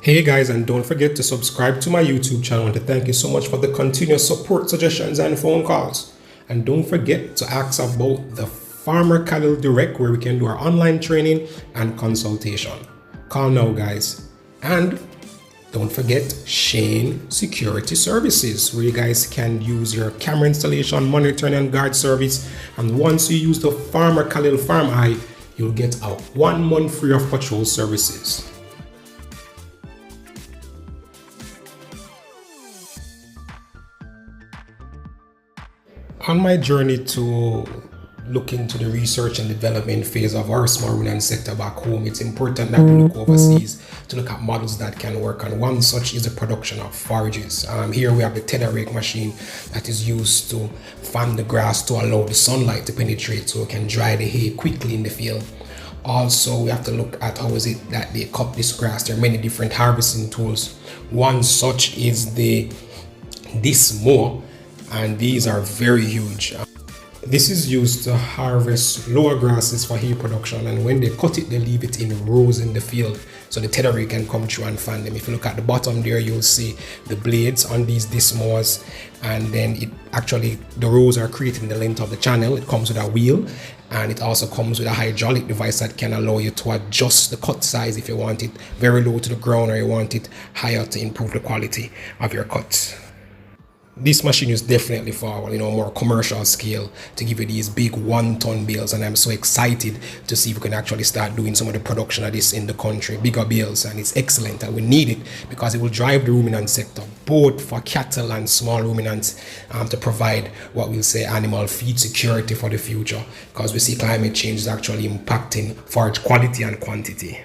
Hey guys, and don't forget to subscribe to my YouTube channel. And to thank you so much for the continuous support, suggestions, and phone calls. And don't forget to ask about the FarmerKhalil Direct, where we can do our online training and consultation. Call now, guys. And don't forget Shane Security Services, where you guys can use your camera installation, monitoring, and guard service. And once you use the FarmerKhalil Farm Eye, you'll get a 1 month free of patrol services. On my journey to look into the research and development phase of our small ruminant sector back home, it's important that we look overseas to look at models that can work, and one such is the production of forages. Here we have the tether rake machine that is used to fan the grass to allow the sunlight to penetrate so it can dry the hay quickly in the field. Also, we have to look at how is it that they cut this grass. There are many different harvesting tools. One such is the diease mower, and these are very huge. This is used to harvest lower grasses for hay production, and when they cut it, they leave it in rows in the field so the tether rake can come through and fan them. If you look at the bottom there, you'll see the blades on these diease mowers, and then the rows are created in the length of the channel. It comes with a wheel, and it also comes with a hydraulic device that can allow you to adjust the cut size if you want it very low to the ground or you want it higher to improve the quality of your cuts. This machine is definitely for more commercial scale to give you these big 1-ton bales, and I'm so excited to see if we can actually start doing some of the production of this in the country, bigger bales, and it's excellent and we need it because it will drive the ruminant sector both for cattle and small ruminants to provide what we'll say animal feed security for the future, because we see climate change is actually impacting forage quality and quantity.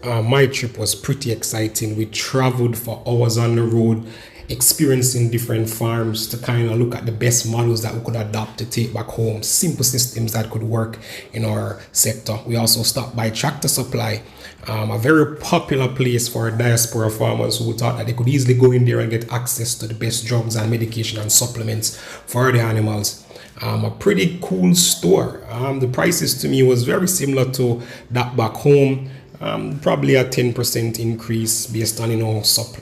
My trip was pretty exciting. We traveled for hours on the road, experiencing different farms to kind of look at the best models that we could adopt to take back home, simple systems that could work in our sector. We also stopped by Tractor Supply, a very popular place for diaspora farmers who thought that they could easily go in there and get access to the best drugs and medication and supplements for the animals. A pretty cool store. The prices to me was very similar to that back home. Probably a 10% increase based on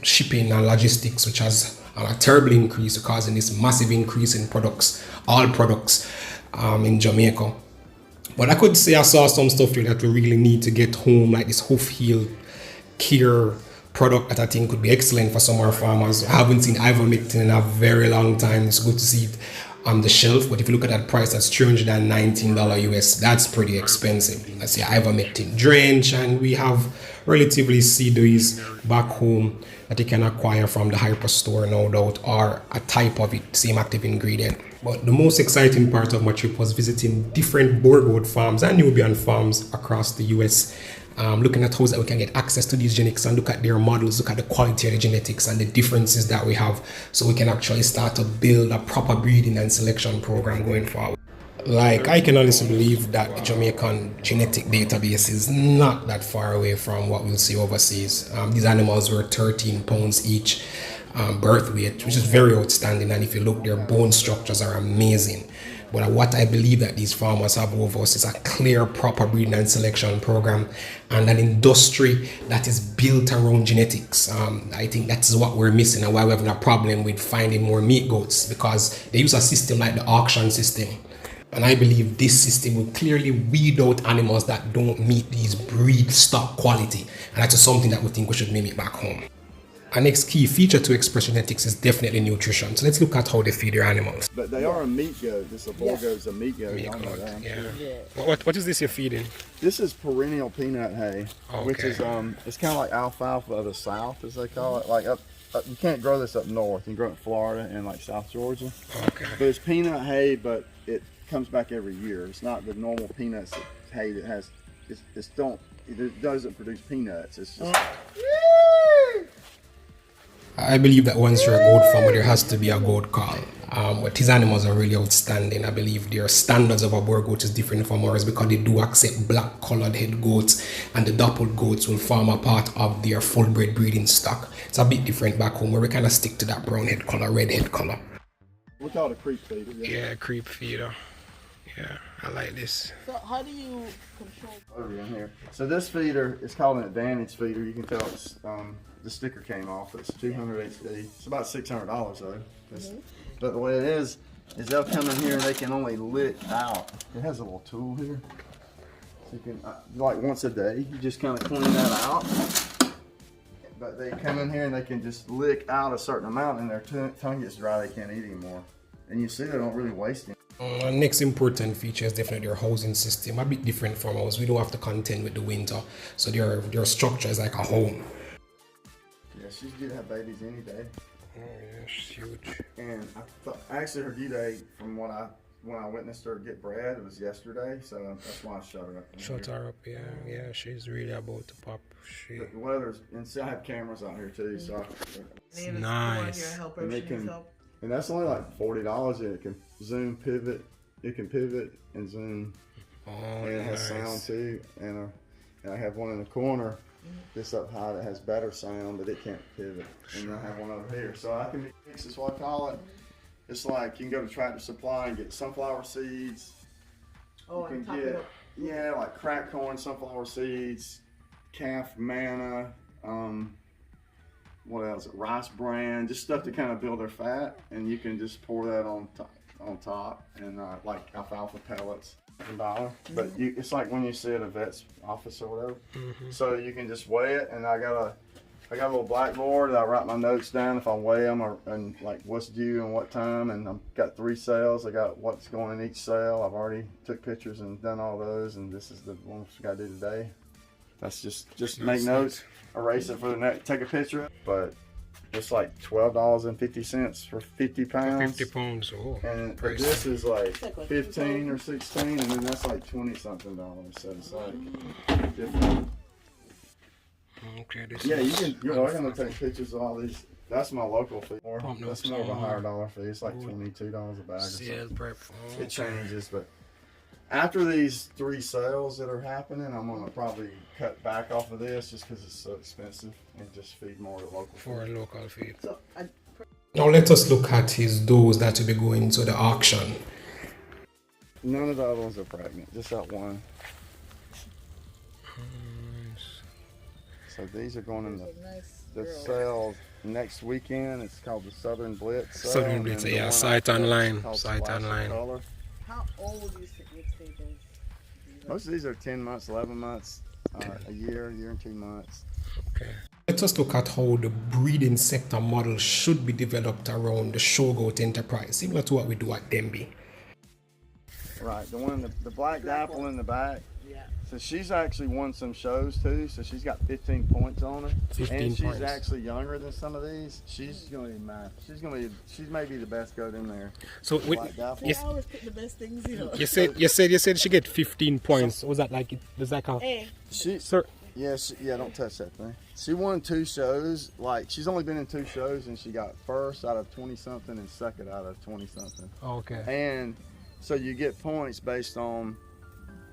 shipping and logistics, which has a terrible increase, causing this massive increase in all products in Jamaica. But I could say I saw some stuff here that we really need to get home, like this hoof heel care product that I think could be excellent for some of our farmers. I haven't seen ivermectin in a very long time. It's good to see it on the shelf, but if you look at that price, that's $319 US. That's pretty expensive. Let's say ivermectin drench, and we have relatively seeds back home that you can acquire from the hyper store, no doubt, or a type of it, same active ingredient. But the most exciting part of my trip was visiting different Boer goat farms and Nubian farms across the US. Looking at how that we can get access to these genetics and look at their models, look at the quality of the genetics and the differences that we have, so we can actually start to build a proper breeding and selection program going forward. Like, I can honestly believe that the Jamaican genetic database is not that far away from what we'll see overseas. These animals were 13 pounds each birth weight, which is very outstanding, and if you look, their bone structures are amazing. But what I believe that these farmers have over us is a clear, proper breeding and selection program and an industry that is built around genetics. I think that's what we're missing and why we're having a problem with finding more meat goats, because they use a system like the auction system. And I believe this system will clearly weed out animals that don't meet these breed stock quality. And that's just something that we think we should mimic back home. Our next key feature to express genetics is definitely nutrition. So let's look at how they feed their animals. But they are a meat goat. This Boer goat's a meat goat. Meat goat, yeah. Sure. What is this you're feeding? This is perennial peanut hay, Okay. which is it's kind of like alfalfa of the South, as they call it. Like you can't grow this up north. You can grow it in Florida and like South Georgia. Okay. But it's peanut hay, but it comes back every year. It's not the normal peanuts hay that has. It doesn't produce peanuts. It's just. I believe that once you're a goat farmer, there has to be a goat call. But these animals are really outstanding. I believe their standards of a Boer goat is different from ours because they do accept black colored head goats, and the dappled goats will form a part of their full bred breeding stock. It's a bit different back home where we kind of stick to that brown head color, red head color. We call it a creep feeder. Yeah, creep feeder. Yeah, I like this. So how do you control? Over in here. So this feeder is called an Advantage feeder. You can tell it's the sticker came off. It's 200 HD. It's about $600 though. But the way it is they'll come in here and they can only lick out. It has a little tool here. So you can, like once a day, you just kind of clean that out. But they come in here and they can just lick out a certain amount and their tongue gets dry, they can't eat anymore. And you see they don't really waste it. Next important feature is definitely their housing system. A bit different from ours. We don't have to contend with the winter. So their structure is like a home. Yeah, she's due to have babies any day. Oh yeah, she's huge. And I thought, actually her due date from when I witnessed her get bred, it was yesterday, so that's why I shut her up. Shut her up, yeah, she's really about to pop. The weather's, and see I have cameras out here too, so nice. And that's only like $40, and it can zoom, pivot, and zoom. Oh, and it has sound too, and I have one in the corner, this up high that has better sound, but it can't pivot. And I have one over here, so I can mix, is what I call it. It's like you can go to Tractor Supply and get sunflower seeds. Oh, you can get, yeah, like cracked corn, sunflower seeds, calf manna, what else? Rice bran, just stuff to kind of build their fat, and you can just pour that on top, and like alfalfa pellets. But it's like when you see at a vet's office or whatever. So you can just weigh it, and I got a little blackboard that I write my notes down if I weigh them and like what's due and what time, and I've got 3 sales. I got what's going in each sale. I've already took pictures and done all those, and this is the one we got to do today. That's just make notes, erase it for the next, take a picture. But it's like $12.50 for 50 pounds. 50 pounds, oh. And this is like 15 or 16, and then that's like 20 something dollars. So it's like different. Okay, this yeah, you're welcome to take pictures of all these. That's my local fee. That's more of a higher dollar fee. It's like $22 a bag or something. It changes, but after these 3 sales that are happening, I'm gonna probably cut back off of this just because it's so expensive and just feed more to local for a local feed. So, now let us look at his does that will be going to the auction. None of the other ones are pregnant, just that one. So these are going in the sale next weekend. It's called the Southern Blitz sale. Southern Blitz, yeah, site online. How old would you say those? Most of these are 10 months, 11 months, a year and 2 months. Okay. Let us look at how the breeding sector model should be developed around the show goat enterprise, similar to what we do at Denby. Right, the one, the black dapple in the back. Yeah. So she's actually won some shows too. So she's got 15 points on her. 15 and she's points. actually younger than some of these. She's gonna be mad. She's maybe the best goat in there. So I always pick the best things, you know. You said she get 15 points. Was that like it was like a sir? Yeah, don't touch that thing. She won 2 shows. Like she's only been in 2 shows, and she got first out of 20 something and second out of 20 something. Okay. And so you get points based on.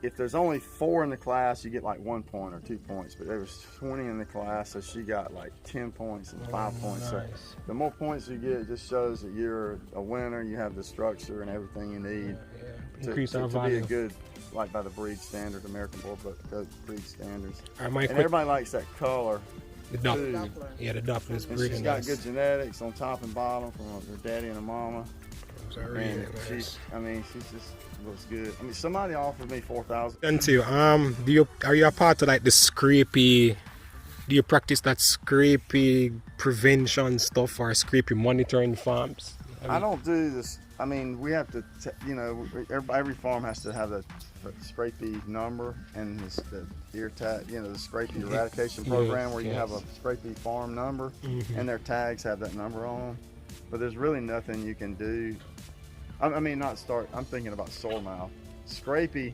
If there's only 4 in the class, you get like 1 point or 2 points. But there was 20 in the class, so she got like 10 points and 5 points. Nice. So the more points you get, it just shows that you're a winner. You have the structure and everything you need to be a good, like by the breed standard, American Boer Goat breed standards. And everybody likes that color. The Doppler. Yeah, the Doppler is breeding. She's got good genetics on top and bottom from her daddy and her mama. Really she's just looks good. I mean, somebody offered me $4,000. And to are you a part of like the scrapey? Do you practice that scrapey prevention stuff or scrapey monitoring farms? I don't do this. I mean, we have to, every farm has to have the scrapey number and the ear tag, the scrapey eradication program where you have a scrapey farm number and their tags have that number on them. But there's really nothing you can do. I'm thinking about soremouth. Scrapey,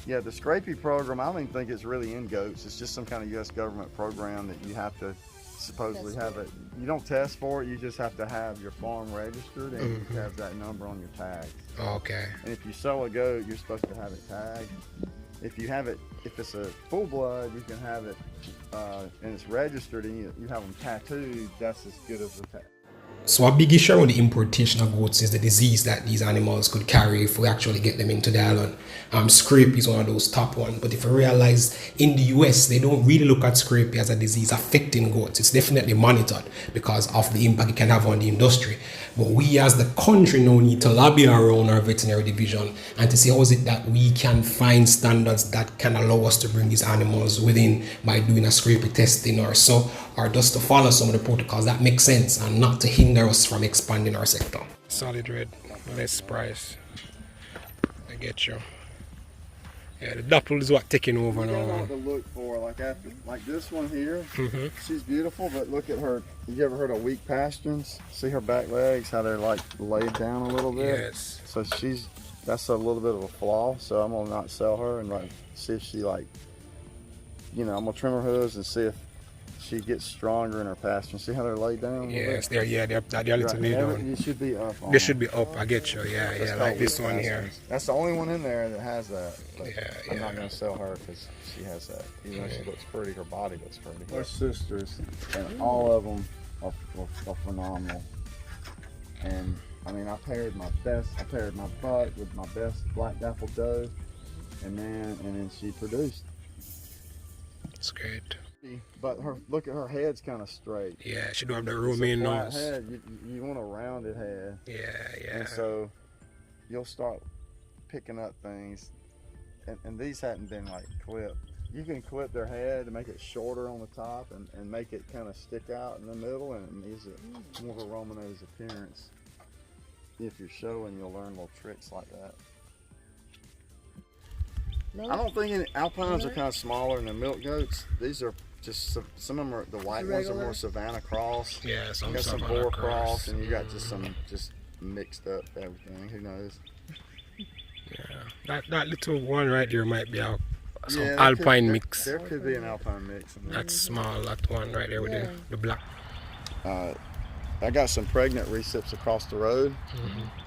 the scrapey program, I don't even think it's really in goats. It's just some kind of U.S. government program that you have to supposedly have it. You don't test for it, you just have to have your farm registered and you have that number on your tags. Okay. And if you sell a goat, you're supposed to have it tagged. If you have it, if it's a full blood, you can have it and it's registered and you have them tattooed, that's as good as the tag. So a big issue around the importation of goats is the disease that these animals could carry if we actually get them into the island. Scrape is one of those top ones, but if you realize in the US they don't really look at scrape as a disease affecting goats. It's definitely monitored because of the impact it can have on the industry. But we as the country now need to lobby around our veterinary division and to see how is it that we can find standards that can allow us to bring these animals within by doing a scrape testing or so, or just to follow some of the protocols that make sense and not to hinder us from expanding our sector. Solid red, less price. I get you. Yeah, the dapple is what taking over You now. know what to look for, like this one here. She's beautiful, but look at her. You ever heard of weak pasterns? See her back legs, how they're like laid down a little bit. Yes. So that's a little bit of a flaw. So I'm gonna not sell her and like see if she I'm gonna trim her hooves and see if she gets stronger in her pasture. See how they're laid down? Yes, they're a little laid down. You should be up. They should be up. I get you. Yeah, That's like called this weak one here. pasterns. That's the only one in there that has that. But Yeah, I'm not gonna sell her because she has that. Even though she looks pretty, her body looks pretty. They're sisters, and all of them are phenomenal. And I mean, I paired my butt with my best black dapple doe, and then she produced. It's great. But look at her head's kind of straight. Yeah, she don't have the It's a romaine flat nose. head. You want a rounded head. Yeah. And so you'll start picking up things, and these hadn't been like clipped. You can clip their head and make it shorter on the top and make it kind of stick out in the middle, and it gives it more of a Romanose appearance. If you're showing, you'll learn little tricks like that. I don't think any alpines are kind of smaller than the milk goats. These are just some of them are the white ones are more Savannah cross. Yeah, You got some Boer cross, and you got just mixed up everything. Who knows? Yeah, that little one right there might be some Yeah, alpine mix. There could be an alpine mix in there. That's small, that one right there with the black. I got some pregnant recips across the road.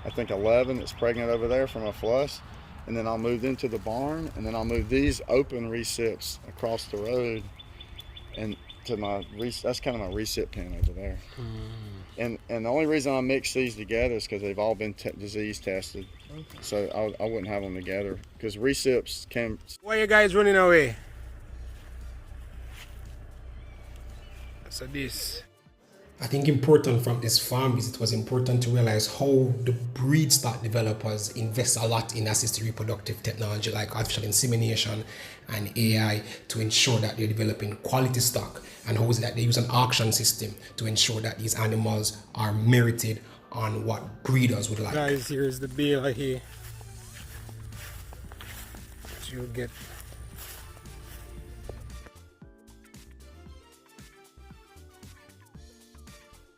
I think 11 that's pregnant over there from a flush. And then I'll move them to the barn, and then I'll move these open recips across the road and to that's kind of my recip pen over there. And the only reason I mix these together is because they've all been disease tested. So I wouldn't have them together because recips can. Why are you guys running away? So this. I think important from this farm visit was important to realize how the breed stock developers invest a lot in assisted reproductive technology like artificial insemination and AI to ensure that they're developing quality stock, and how is it that they use an auction system to ensure that these animals are merited on what breeders would like. Guys, here's the bale here. You'll get